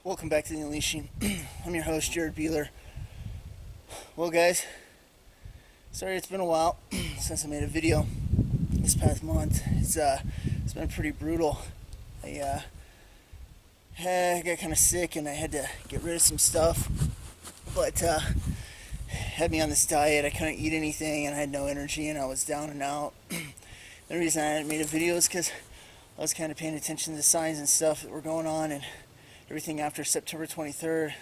Welcome back to the Unleashing. I'm your host, Jared Beeler. Well, guys, sorry it's been a while since I made a video this past month. It's been pretty brutal. I got kind of sick and I had to get rid of some stuff, but had me on this diet. I couldn't eat anything and I had no energy and I was down and out. The reason I hadn't made a video is because I was kind of paying attention to the signs and stuff that were going on and everything after September 23rd.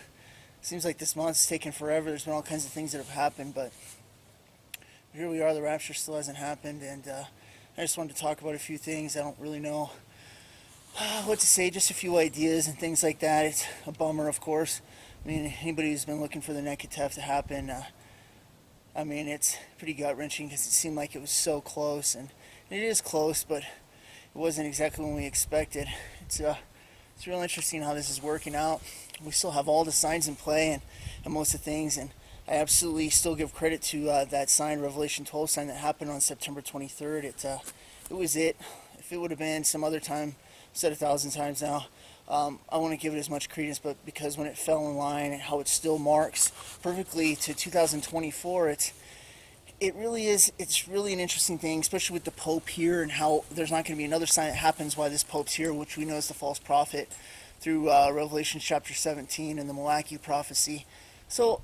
Seems like this month's taken forever. There's been all kinds of things that have happened, but here we are. The rapture still hasn't happened, and I just wanted to talk about a few things. I don't really know what to say, just a few ideas and things like that. It's a bummer, of course. I mean, anybody who's been looking for the Nekatef to happen, it's pretty gut-wrenching because it seemed like it was so close, and it is close, but it wasn't exactly when we expected. It's real interesting how this is working out. We still have all the signs in play and most of the things, and I absolutely still give credit to that sign, Revelation 12 sign that happened on September 23rd. It was it. If it would have been some other time, I've said 1,000 times now, I wouldn't give it as much credence, but because when it fell in line and how it still marks perfectly to 2024, it really is. It's really an interesting thing, especially with the Pope here and how there's not going to be another sign that happens while this Pope's here, which we know is the false prophet through Revelation chapter 17 and the Malachi prophecy. So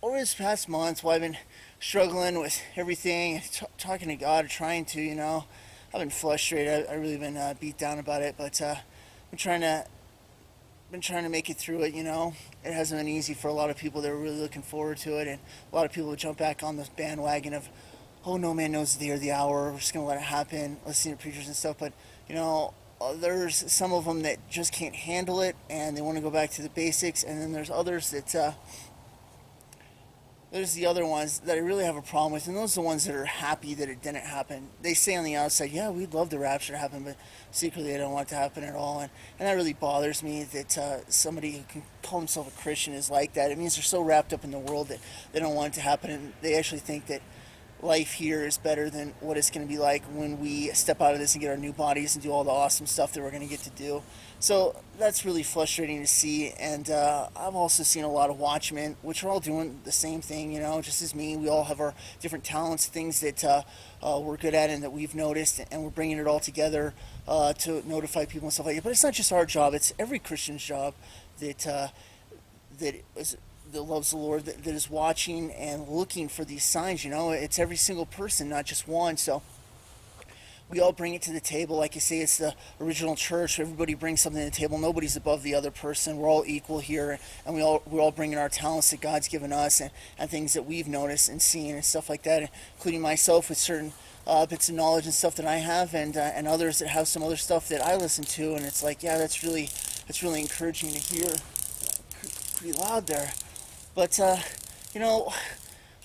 over this past month, while I've been struggling with everything, talking to God, trying to, I've been frustrated. I've really been beat down about it, but I'm trying to make it through it. It hasn't been easy for a lot of people that are really looking forward to it, and a lot of people would jump back on the bandwagon of, oh, no man knows the day or the hour, we're just going to let it happen, listening to preachers and stuff. But there's some of them that just can't handle it and they want to go back to the basics, and then there's others that there's the other ones that I really have a problem with, and those are the ones that are happy that it didn't happen. They say on the outside, yeah, we'd love the rapture to happen, but secretly they don't want it to happen at all. And that really bothers me that somebody who can call himself a Christian is like that. It means they're so wrapped up in the world that they don't want it to happen, and they actually think that life here is better than what it's going to be like when we step out of this and get our new bodies and do all the awesome stuff that we're going to get to do. So that's really frustrating to see, and I've also seen a lot of watchmen, which are all doing the same thing, just as me. We all have our different talents, things that we're good at and that we've noticed, and we're bringing it all together to notify people and stuff like that. But it's not just our job, it's every Christian's job that loves the Lord, that is watching and looking for these signs. It's every single person, not just one. So we all bring it to the table. Like you say, it's the original church. Everybody brings something to the table. Nobody's above the other person. We're all equal here, and we're all bringing our talents that God's given us and things that we've noticed and seen and stuff like that, including myself with certain bits of knowledge and stuff that I have, and others that have some other stuff that I listen to. And it's like, yeah, that's really encouraging to hear. Pretty loud there. But,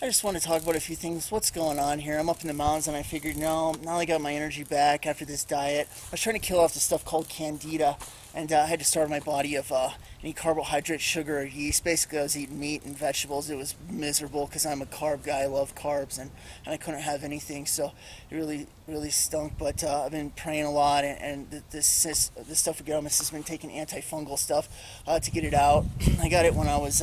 I just want to talk about a few things. What's going on here? I'm up in the mountains, and I figured, no, now I got my energy back after this diet. I was trying to kill off this stuff called candida, and I had to starve my body of any carbohydrate, sugar, or yeast. Basically, I was eating meat and vegetables. It was miserable because I'm a carb guy. I love carbs, and I couldn't have anything, so it really, really stunk. But I've been praying a lot, and this stuff we get on my system, been taking antifungal stuff to get it out. I got it when I was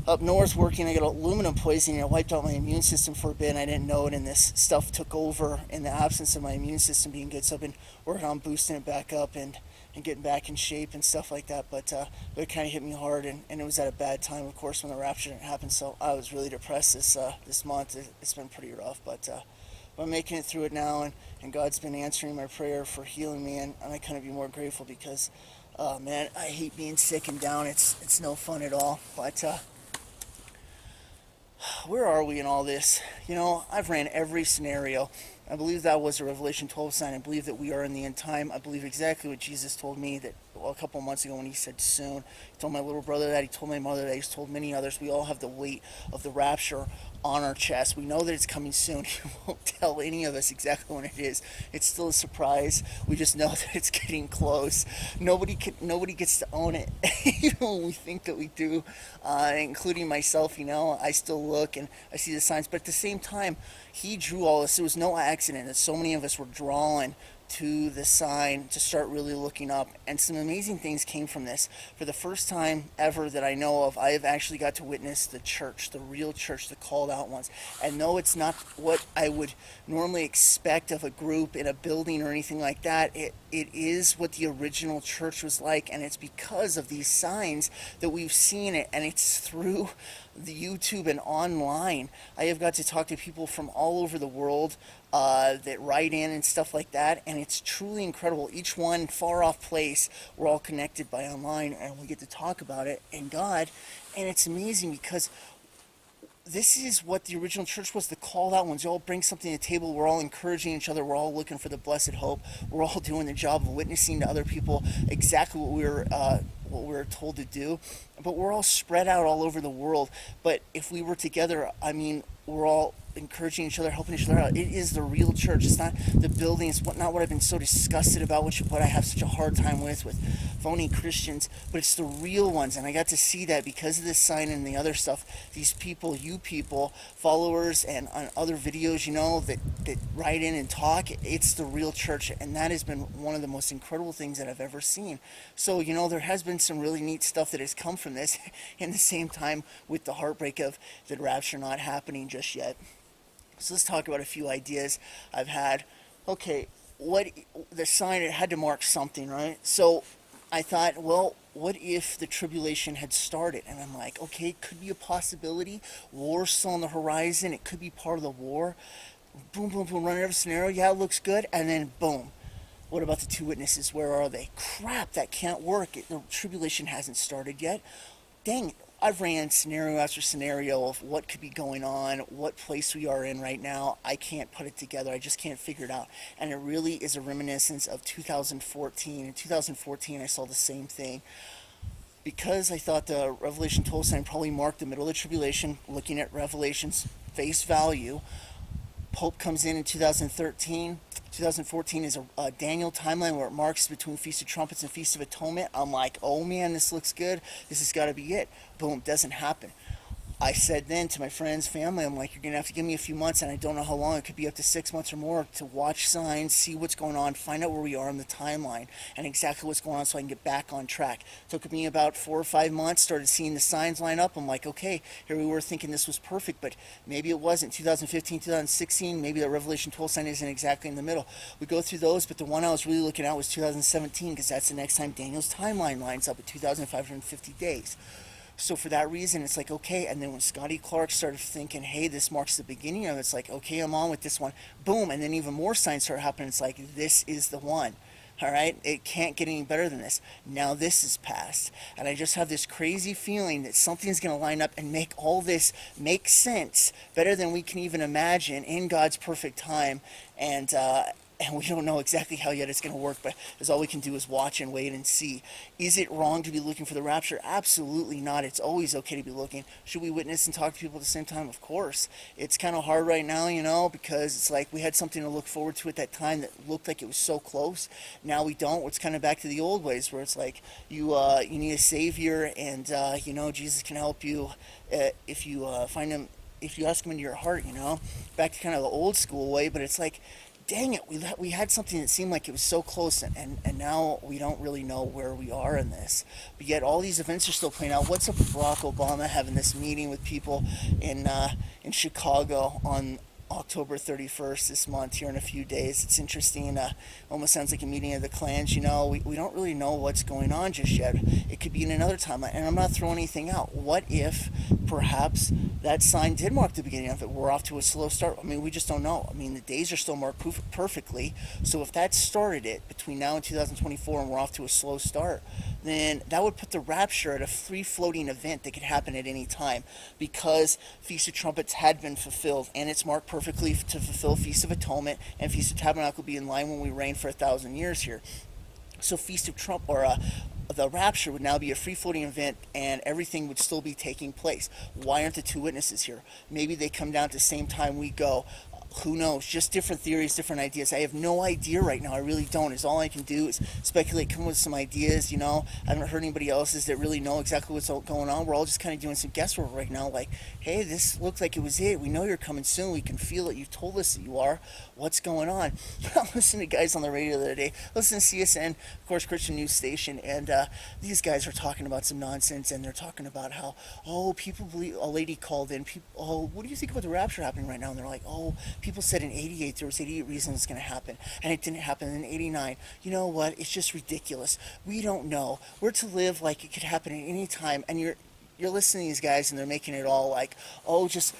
up north working. I got aluminum poisoning. It wiped out my immune system for a bit, and I didn't know it, and this stuff took over in the absence of my immune system being good. So I've been working on boosting it back up and getting back in shape and stuff like that. But it kind of hit me hard, and it was at a bad time, of course, when the rapture didn't happen. So I was really depressed this month. It's been pretty rough, but I'm making it through it now, and God's been answering my prayer for healing me, and I couldn't be more grateful because, man, I hate being sick and down. It's no fun at all. But where are we in all this? I've ran every scenario. I believe that was a Revelation 12 sign. I believe that we are in the end time. I believe exactly what Jesus told me that a couple months ago when he said soon. He told my little brother that. He told my mother that. He's told many others. We all have the weight of the rapture on our chest. We know that it's coming soon. He won't tell any of us exactly when it is. It's still a surprise. We just know that it's getting close. Nobody gets to own it, even when we think that we do, including myself. I still look and I see the signs, but at the same time, he drew all this. It was no accident that so many of us were drawing to the sign to start really looking up, and some amazing things came from this. For the first time ever that I know of, I have actually got to witness the church, the real church, the called out ones. And no, it's not what I would normally expect of a group in a building or anything like that. It is what the original church was like, and it's because of these signs that we've seen it, and it's through the YouTube and online. I have got to talk to people from all over the world that write in and stuff like that, and it's truly incredible. Each one far off place, we're all connected by online, and we get to talk about it and God, and it's amazing because this is what the original church was, the called out ones. You all bring something to the table. We're all encouraging each other. We're all looking for the blessed hope. We're all doing the job of witnessing to other people exactly what we're told to do. But we're all spread out all over the world. But if we were together, I mean, we're all encouraging each other, helping each other out. It is the real church. It's not the buildings. Not what I've been so disgusted about, what I have such a hard time with phony Christians, but it's the real ones. And I got to see that because of this sign and the other stuff. These people, you people, followers, and on other videos, that write in and talk, it's the real church. And that has been one of the most incredible things that I've ever seen. So, there has been some really neat stuff that has come from this, in the same time with the heartbreak of the rapture not happening just yet. So let's talk about a few ideas I've had. Okay, what the sign, it had to mark something, right? So I thought, well, what if the tribulation had started? And I'm like, okay, it could be a possibility. War's still on the horizon. It could be part of the war. Boom, boom, boom, run every scenario. Yeah, it looks good. And then boom. What about the two witnesses? Where are they? Crap, that can't work. The tribulation hasn't started yet. Dang it. I've ran scenario after scenario of what could be going on, what place we are in right now. I can't put it together. I just can't figure it out. And it really is a reminiscence of 2014. In 2014, I saw the same thing. Because I thought the Revelation 12 sign probably marked the middle of the tribulation, looking at Revelation's face value, Pope comes in 2013. 2014 is a Daniel timeline where it marks between Feast of Trumpets and Feast of Atonement. I'm like, oh man, this looks good. This has got to be it. Boom, doesn't happen. I said then to my friends, family, I'm like, you're going to have to give me a few months, and I don't know how long. It could be up to 6 months or more to watch signs, see what's going on, find out where we are in the timeline, and exactly what's going on so I can get back on track. Took me about 4 or 5 months, started seeing the signs line up. I'm like, okay, here we were thinking this was perfect, but maybe it wasn't. 2015, 2016, maybe the Revelation 12 sign isn't exactly in the middle. We go through those, but the one I was really looking at was 2017, because that's the next time Daniel's timeline lines up at 2,550 days. So for that reason, it's like, okay. And then when Scotty Clark started thinking, hey, this marks the beginning of it, it's like, okay, I'm on with this one. Boom. And then even more signs start happening. It's like, this is the one. All right. It can't get any better than this. Now this is past. And I just have this crazy feeling that something's going to line up and make all this make sense better than we can even imagine in God's perfect time. And we don't know exactly how yet it's going to work, but all we can do is watch and wait and see. Is it wrong to be looking for the rapture? Absolutely not. It's always okay to be looking. Should we witness and talk to people at the same time? Of course. It's kind of hard right now, because it's like we had something to look forward to at that time that looked like it was so close. Now we don't. It's kind of back to the old ways where it's like you need a savior, and Jesus can help you if you find him, if you ask him into your heart. Back to kind of the old school way, but it's like, dang it, we had something that seemed like it was so close, and now we don't really know where we are in this. But yet all these events are still playing out. What's up with Barack Obama having this meeting with people in Chicago on October 31st this month, here in a few days? It's interesting. Almost sounds like a meeting of the clans. We don't really know what's going on just yet. It could be in another timeline, and I'm not throwing anything out. What if perhaps that sign did mark the beginning of it? We're off to a slow start. We just don't know. The days are still marked perfectly. So if that started it between now and 2024 and we're off to a slow start, then that would put the rapture at a free-floating event that could happen at any time, because Feast of Trumpets had been fulfilled, and it's marked perfectly to fulfill Feast of Atonement, and Feast of Tabernacle will be in line when we reign for 1,000 years here. So Feast of Trump, or the rapture, would now be a free-floating event, and everything would still be taking place. Why aren't the two witnesses here? Maybe they come down at the same time we go. who knows? Just different theories, different ideas. I have no idea right now. I really don't. Is all I can do is speculate, come with some ideas. I haven't heard anybody else's that really know exactly what's going on. We're all just kind of doing some guesswork right now. Like, hey, this looked like it was it. We know you're coming soon. We can feel it. You've told us that you are. What's going on? I listened to guys on the radio the other day. Listen to CSN, of course, Christian news station, and these guys are talking about some nonsense, and they're talking about how, people believe. A lady called in. People, what do you think about the rapture happening right now? And they're like, people said in '88 there was 88 reasons it's going to happen, and it didn't happen in '89. You know what? It's just ridiculous. We don't know. We're to live like it could happen at any time, and you're listening to these guys, and they're making it all like, just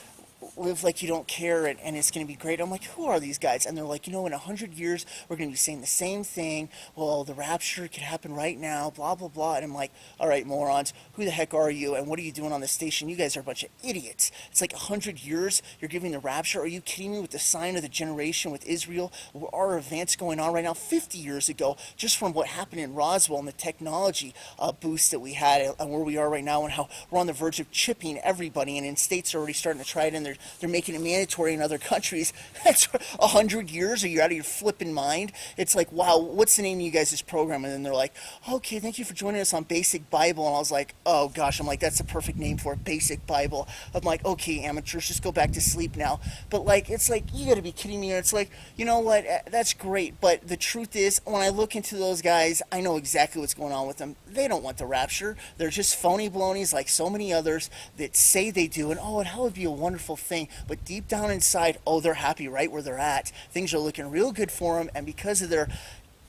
live like you don't care, and it's going to be great. I'm like, who are these guys? And they're like, in 100 years, we're going to be saying the same thing. Well, the rapture could happen right now, blah, blah, blah. And I'm like, all right, morons, who the heck are you? And what are you doing on the station? You guys are a bunch of idiots. It's like 100 years you're giving the rapture. Are you kidding me? With the sign of the generation with Israel, our events going on right now 50 years ago, just from what happened in Roswell and the technology boost that we had, and where we are right now, and how we're on the verge of chipping everybody, and in states are already starting to try it, and they're making it mandatory in other countries. That's 100 years. Are you out of your flipping mind? It's like, wow, what's the name of you guys' program? And then they're like, okay, thank you for joining us on Basic Bible. And I was like, oh gosh, I'm like, that's the perfect name for it, Basic Bible. I'm like, okay, amateurs, just go back to sleep now. But like, it's like, you gotta be kidding me. And it's like, you know what, that's great. But the truth is, when I look into those guys, I know exactly what's going on with them. They don't want the rapture. They're just phony balonies like so many others that say they do. And how would be a wonderful thing. But deep down inside, they're happy right where they're at. Things are looking real good for them, and because of their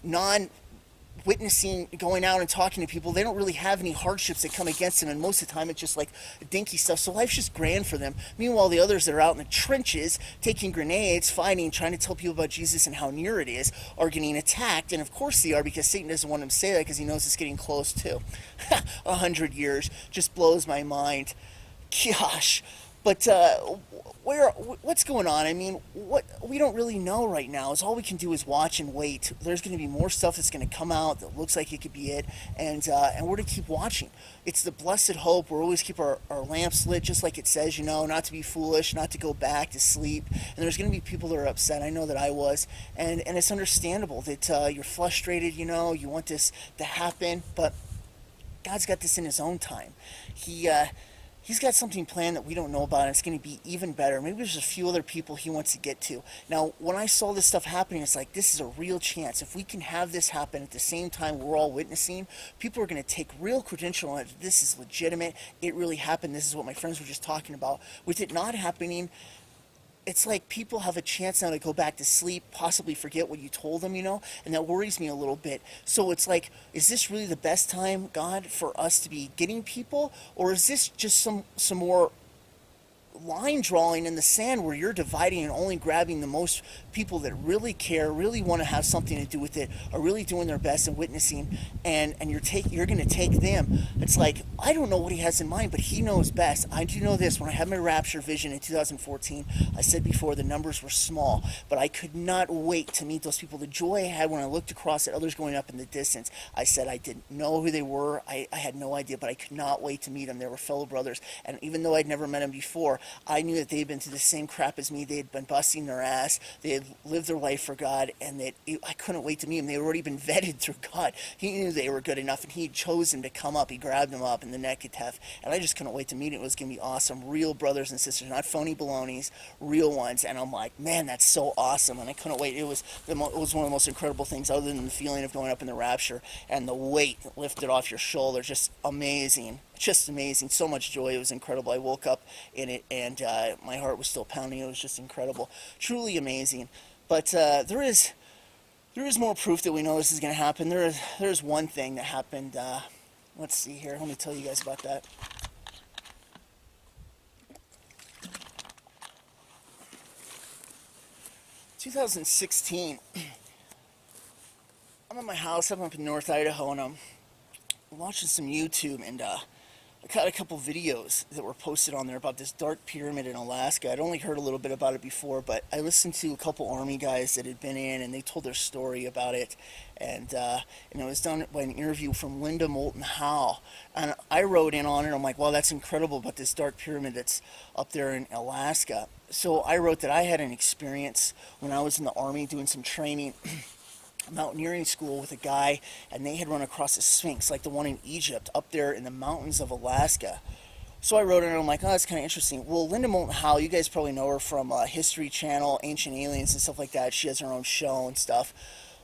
non-witnessing, going out and talking to people, they don't really have any hardships that come against them, and most of the time it's just like dinky stuff. So life's just grand for them. Meanwhile, the others that are out in the trenches, taking grenades, fighting, trying to tell people about Jesus and how near it is, are getting attacked. And of course they are, because Satan doesn't want them to say that, because he knows it's getting close too. 100 years just blows my mind. Gosh. But what's going on? I mean, what we don't really know right now. Is all we can do is watch and wait. There's going to be more stuff that's going to come out that looks like it could be it, and we're to keep watching. It's the blessed hope. We're always keep our lamps lit, just like it says, not to be foolish, not to go back to sleep. And there's going to be people that are upset. I know that I was, and it's understandable that you're frustrated. You want this to happen, but God's got this in His own time. He's got something planned that we don't know about, and it's going to be even better. Maybe there's a few other people He wants to get to. Now, when I saw this stuff happening, it's like, this is a real chance. If we can have this happen at the same time we're all witnessing, people are going to take real credential on it. This is legitimate. It really happened. This is what my friends were just talking about. With it not happening, it's like people have a chance now to go back to sleep, possibly forget what you told them, and that worries me a little bit. So it's like, is this really the best time, God, for us to be getting people, or is this just some more line drawing in the sand where you're dividing and only grabbing the most people that really care, really want to have something to do with it, are really doing their best and witnessing, and you're going to take them? It's like, I don't know what He has in mind, but He knows best. I do know this: when I had my rapture vision in 2014, I said before, the numbers were small, but I could not wait to meet those people. The joy I had when I looked across at others going up in the distance, I said I didn't know who they were. I had no idea, but I could not wait to meet them. They were fellow brothers, and even though I'd never met them before, I knew that they had been through the same crap as me. They had been busting their ass. They had lived their life for God, and I couldn't wait to meet them. They had already been vetted through God. He knew they were good enough, and He had chosen to come up. He grabbed them up in the neck of death, and I just couldn't wait to meet them. It was going to be awesome. Real brothers and sisters, not phony balonies, real ones. And I'm like, man, that's so awesome, and I couldn't wait. It was one of the most incredible things, other than the feeling of going up in the rapture and the weight lifted off your shoulder. Just amazing. Just amazing. So much joy. It was incredible. I woke up in it, and my heart was still pounding. It was just incredible. Truly amazing. But there is more proof that we know this is going to happen. There's one thing that happened. Let's see here. Let me tell you guys about that. In 2016, I'm at my house. I'm up in North Idaho, and I'm watching some YouTube, and I caught a couple videos that were posted on there about this dark pyramid in Alaska. I'd only heard a little bit about it before, but I listened to a couple Army guys that had been in, and they told their story about it. And it was done by an interview from Linda Moulton Howe. And I wrote in on it. I'm like, wow, that's incredible about this dark pyramid that's up there in Alaska. So I wrote that I had an experience when I was in the Army doing some training mountaineering school with a guy, and they had run across a sphinx like the one in Egypt up there in the mountains of Alaska. So I wrote it and I'm like, oh, that's kind of interesting. Well, Linda Moulton Howe, you guys probably know her from History Channel, Ancient Aliens and stuff like that. She has her own show and stuff.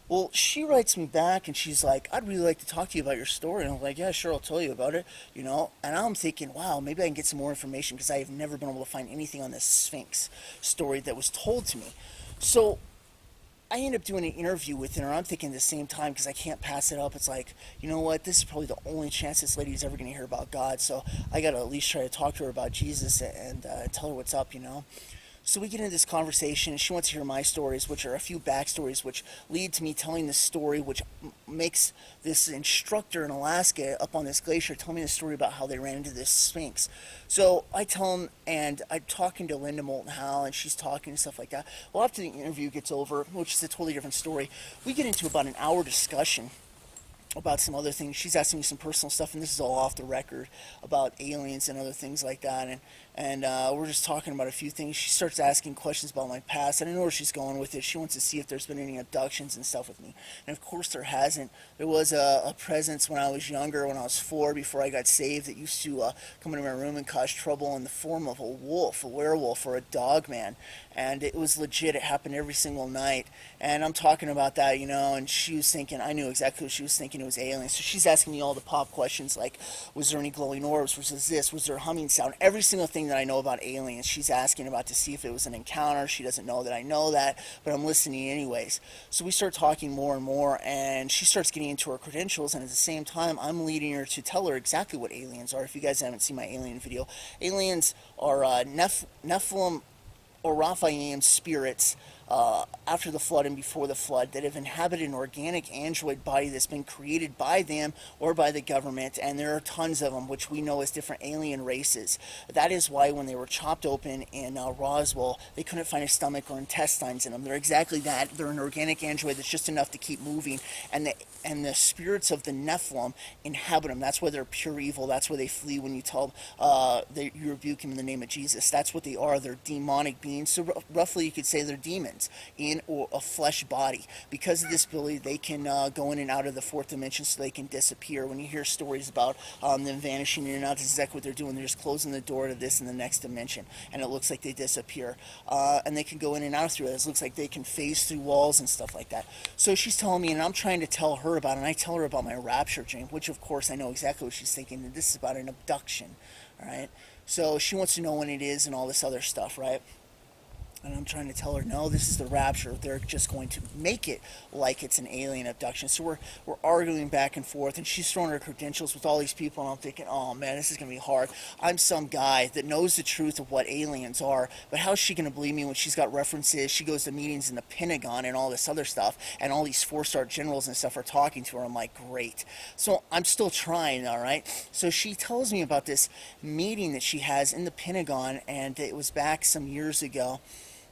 Well, she writes me back and she's like, I'd really like to talk to you about your story. And I'm like, yeah, sure, I'll tell you about it, you know. And I'm thinking, wow, maybe I can get some more information because I have never been able to find anything on this Sphinx story that was told to me. So I end up doing an interview with her, and I'm thinking at the same time, because I can't pass it up, it's like, you know what, this is probably the only chance this lady's ever going to hear about God, so I got to at least try to talk to her about Jesus and tell her what's up, you know. So we get into this conversation, and she wants to hear my stories, which are a few backstories, which lead to me telling this story, which makes this instructor in Alaska up on this glacier tell me the story about how they ran into this Sphinx. So I tell him, and I'm talking to Linda Moulton Howe, and she's talking and stuff like that. Well, after the interview gets over, which is a totally different story, we get into about an hour discussion about some other things. She's asking me some personal stuff, and this is all off the record about aliens and other things like that. And we're just talking about a few things. She starts asking questions about my past. I don't know where she's going with it. She wants to see if there's been any abductions and stuff with me. And of course there hasn't. There was a presence when I was younger, when I was 4, before I got saved, that used to come into my room and cause trouble in the form of a wolf, a werewolf, or a dog man. And it was legit. It happened every single night. And I'm talking about that, you know, and she was thinking, I knew exactly what she was thinking, it was aliens. So she's asking me all the pop questions like, was there any glowing orbs? Was this? Was there a humming sound? Every single thing that I know about aliens, she's asking about to see if it was an encounter. She doesn't know that I know that, but I'm listening anyways. So we start talking more and more, and she starts getting into her credentials, and at the same time, I'm leading her to tell her exactly what aliens are. If you guys haven't seen my alien video, aliens are Nephilim or Raphaim spirits after the flood and before the flood that have inhabited an organic android body that's been created by them or by the government, and there are tons of them, which we know as different alien races. That is why when they were chopped open in Roswell, they couldn't find a stomach or intestines in them. They're exactly that. They're an organic android that's just enough to keep moving, and the spirits of the Nephilim inhabit them. That's why they're pure evil. That's why they flee when you tell them you rebuke them in the name of Jesus. That's what they are. They're demonic beings. So roughly you could say they're demons in a flesh body. Because of this ability, they can go in and out of the fourth dimension, so they can disappear. When you hear stories about them vanishing in and out, this is exactly what they're doing. They're just closing the door to this in the next dimension, and it looks like they disappear. And they can go in and out through it. It looks like they can phase through walls and stuff like that. So she's telling me, and I'm trying to tell her about it, and I tell her about my Rapture dream, which of course I know exactly what she's thinking, that this is about an abduction, all right? So she wants to know when it is and all this other stuff, right? And I'm trying to tell her, no, this is the Rapture. They're just going to make it like it's an alien abduction. So we're arguing back and forth, and she's throwing her credentials with all these people, and I'm thinking, oh man, this is going to be hard. I'm some guy that knows the truth of what aliens are, but how's she going to believe me when she's got references? She goes to meetings in the Pentagon and all this other stuff, and all these 4-star generals and stuff are talking to her. I'm like, great. So I'm still trying, all right? So she tells me about this meeting that she has in the Pentagon, and it was back some years ago.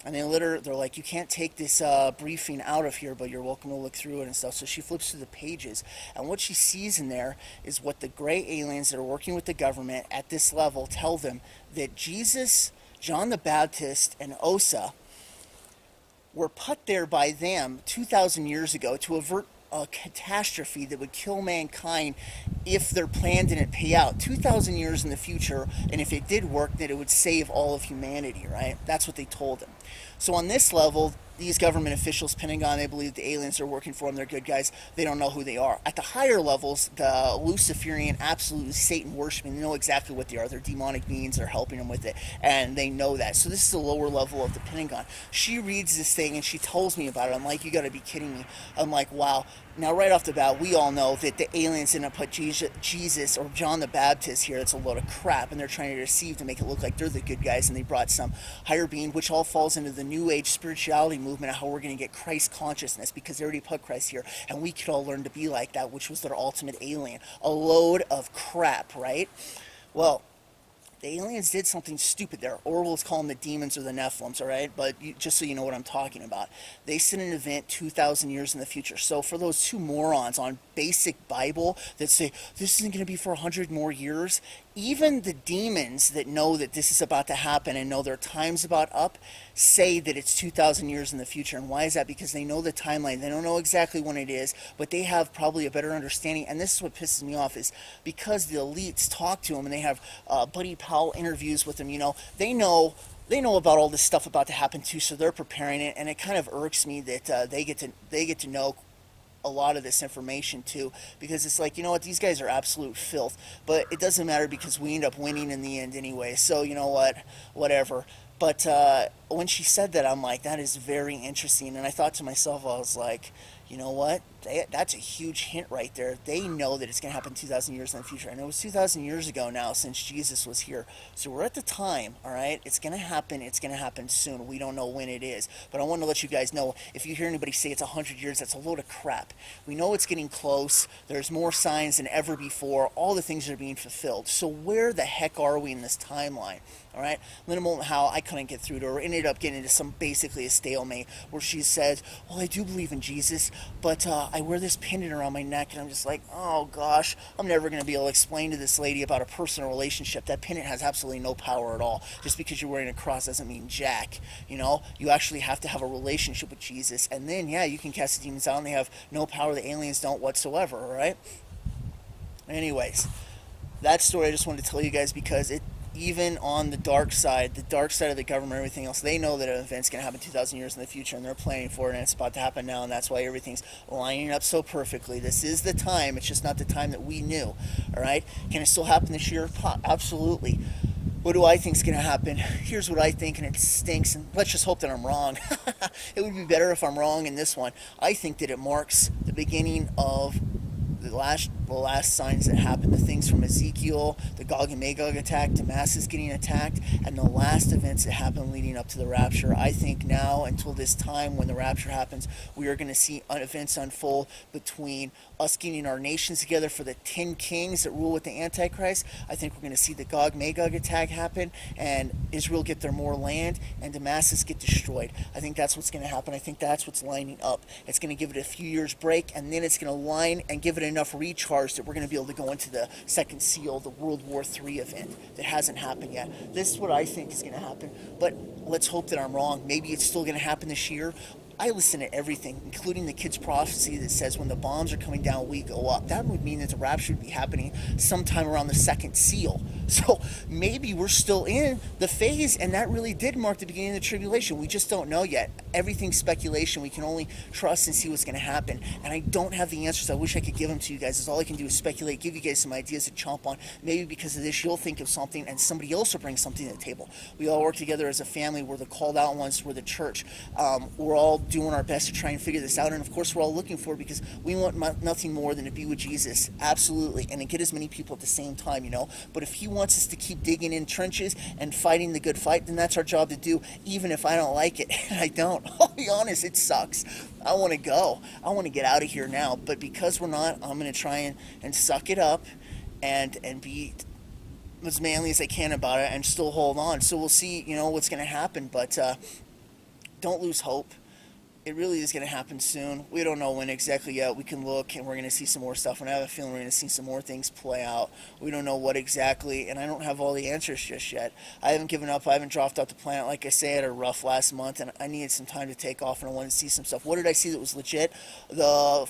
And they're like, you can't take this briefing out of here, but you're welcome to look through it and stuff. So she flips through the pages, and what she sees in there is what the gray aliens that are working with the government at this level tell them, that Jesus, John the Baptist, and Osa were put there by them 2,000 years ago to avert a catastrophe that would kill mankind if their plan didn't pay out 2,000 years in the future, and if it did work, that it would save all of humanity, right? That's what they told them. So on this level, these government officials, Pentagon, they believe the aliens are working for them, they're good guys, they don't know who they are. At the higher levels, the Luciferian, absolutely Satan worshiping, they know exactly what they are. They're demonic beings, they're helping them with it, and they know that. So this is the lower level of the Pentagon. She reads this thing and she tells me about it. I'm like, you gotta be kidding me. I'm like, wow. Now right off the bat, we all know that the aliens didn't put Jesus or John the Baptist here. That's a load of crap, and they're trying to deceive to make it look like they're the good guys, and they brought some higher being, which all falls into the New Age spirituality movement of how we're going to get Christ consciousness, because they already put Christ here, and we could all learn to be like that, which was their ultimate alien. A load of crap, right? Well, the aliens did something stupid there. Orwell's calling them the demons or the Nephilims, all right? But just so you know what I'm talking about. They sent an event 2,000 years in the future. So for those two morons on basic Bible that say this isn't going to be for 100 more years, even the demons that know that this is about to happen and know their time's about up say that it's 2,000 years in the future. And why is that? Because they know the timeline. They don't know exactly when it is, but they have probably a better understanding. And this is what pisses me off, is because the elites talk to them and they have Buddy Powell interviews with them. They know about all this stuff about to happen too, so they're preparing it. And it kind of irks me that they get to know a lot of this information too, because it's like, you know what, these guys are absolute filth, but it doesn't matter because we end up winning in the end anyway, so you know what, whatever. But when she said that, I'm like, that is very interesting. And I thought to myself, I was like, you know what? That's a huge hint right there. They know that it's going to happen 2,000 years in the future. And it was 2,000 years ago now since Jesus was here. So we're at the time, all right? It's going to happen. It's going to happen soon. We don't know when it is. But I want to let you guys know, if you hear anybody say it's 100 years, that's a load of crap. We know it's getting close. There's more signs than ever before. All the things are being fulfilled. So where the heck are we in this timeline? All right, Linda Moulton Howe, I couldn't get through to her. Ended up getting into basically a stalemate where she says, well, I do believe in Jesus, but I wear this pendant around my neck, and I'm just like, oh gosh, I'm never going to be able to explain to this lady about a personal relationship. That pendant has absolutely no power at all. Just because you're wearing a cross doesn't mean jack. You actually have to have a relationship with Jesus, and then, yeah, you can cast the demons out, and they have no power. The aliens don't whatsoever, all right? Anyways, that story I just wanted to tell you guys because even on the dark side of the government, everything else, they know that an event's going to happen 2,000 years in the future, and they're planning for it, and it's about to happen now, and that's why everything's lining up so perfectly. This is the time. It's just not the time that we knew, all right? Can it still happen this year? Absolutely. What do I think is going to happen? Here's what I think, and it stinks, and let's just hope that I'm wrong. It would be better if I'm wrong in this one. I think that it marks the beginning of the last signs that happen, the things from Ezekiel, the Gog and Magog attack, Damascus getting attacked, and the last events that happen leading up to the rapture. I think now, until this time when the rapture happens, we are going to see events unfold between us getting our nations together for the 10 kings that rule with the Antichrist. I think we're going to see the Gog Magog attack happen, and Israel get their more land, and Damascus get destroyed. I think that's what's going to happen. I think that's what's lining up. It's going to give it a few years break, and then it's going to line and give it enough recharge that we're going to be able to go into the second seal, the World War III event that hasn't happened yet. This is what I think is going to happen, but let's hope that I'm wrong. Maybe it's still going to happen this year. I listen to everything, including the kid's prophecy that says when the bombs are coming down, we go up. That would mean that the rapture would be happening sometime around the second seal. So maybe we're still in the phase, and that really did mark the beginning of the tribulation. We just don't know yet. Everything's speculation. We can only trust and see what's going to happen. And I don't have the answers. I wish I could give them to you guys. All I can do is speculate, give you guys some ideas to chomp on. Maybe because of this, you'll think of something, and somebody else will bring something to the table. We all work together as a family. We're the called out ones. We're the church. We're all doing our best to try and figure this out, and of course we're all looking for it because we want nothing more than to be with Jesus, absolutely, and to get as many people at the same time, but if he wants us to keep digging in trenches and fighting the good fight, then that's our job to do, even if I don't like it. And I don't. I'll be honest, it sucks. I want to go. I want to get out of here now, but because we're not, I'm going to try and suck it up and be as manly as I can about it and still hold on. So we'll see, what's going to happen, but don't lose hope. It really is going to happen soon. We don't know when exactly yet. We can look, and we're going to see some more stuff, and I have a feeling we're going to see some more things play out. We don't know what exactly, and I don't have all the answers just yet. I haven't given up. I haven't dropped off the planet. Like I say, I had a rough last month, and I needed some time to take off, and I wanted to see some stuff. What did I see that was legit? The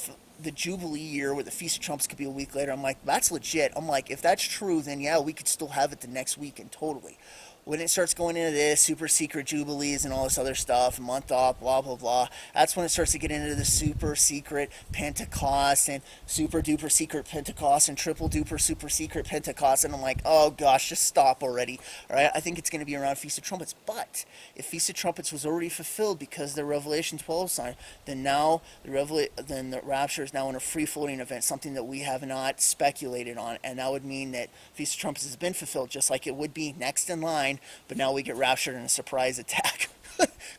Jubilee year where the Feast of Trumpets could be a week later. I'm like, that's legit. I'm like, if that's true, then yeah, we could still have it the next weekend, totally. When it starts going into this super secret jubilees and all this other stuff, month off, blah, blah, blah, that's when it starts to get into the super secret Pentecost and super duper secret Pentecost and triple duper super secret Pentecost. And I'm like, oh gosh, just stop already. All right, I think it's going to be around Feast of Trumpets. But if Feast of Trumpets was already fulfilled because the Revelation 12 sign, then now the rapture is now in a free-floating event, something that we have not speculated on. And that would mean that Feast of Trumpets has been fulfilled, just like it would be next in line. But now we get raptured in a surprise attack.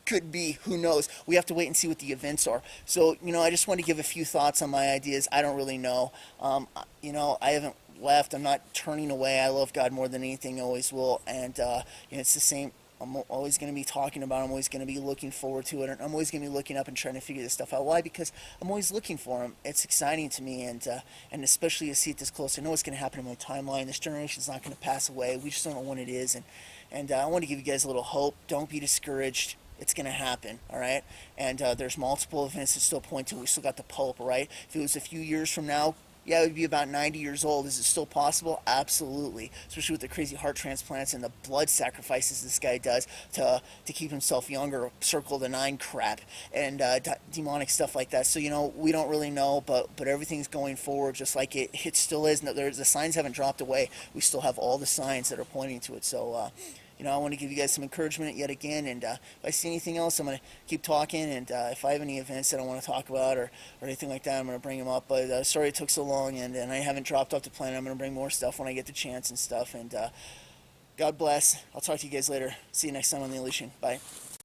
Could be, who knows? We have to wait and see what the events are. So, I just want to give a few thoughts on my ideas. I don't really know. I haven't left. I'm not turning away. I love God more than anything, always will. And it's the same. I'm always going to be talking about it. I'm always going to be looking forward to it. And I'm always going to be looking up and trying to figure this stuff out. Why? Because I'm always looking for him. It's exciting to me, and especially to see it this close. I know what's going to happen in my timeline. This generation's not going to pass away. We just don't know when it is. And I want to give you guys a little hope. Don't be discouraged. It's going to happen, all right? And there's multiple events that still point to it. We still got the Pope, right? If it was a few years from now, yeah, it would be about 90 years old. Is it still possible? Absolutely. Especially with the crazy heart transplants and the blood sacrifices this guy does to keep himself younger, circle the 9 crap, and demonic stuff like that. So, we don't really know, but everything's going forward just like it still is. The signs haven't dropped away. We still have all the signs that are pointing to it. So, I want to give you guys some encouragement yet again, and if I see anything else, I'm going to keep talking, and if I have any events that I want to talk about or anything like that, I'm going to bring them up, but sorry it took so long, and I haven't dropped off the planet. I'm going to bring more stuff when I get the chance and stuff, and God bless. I'll talk to you guys later. See you next time on The Illusion. Bye.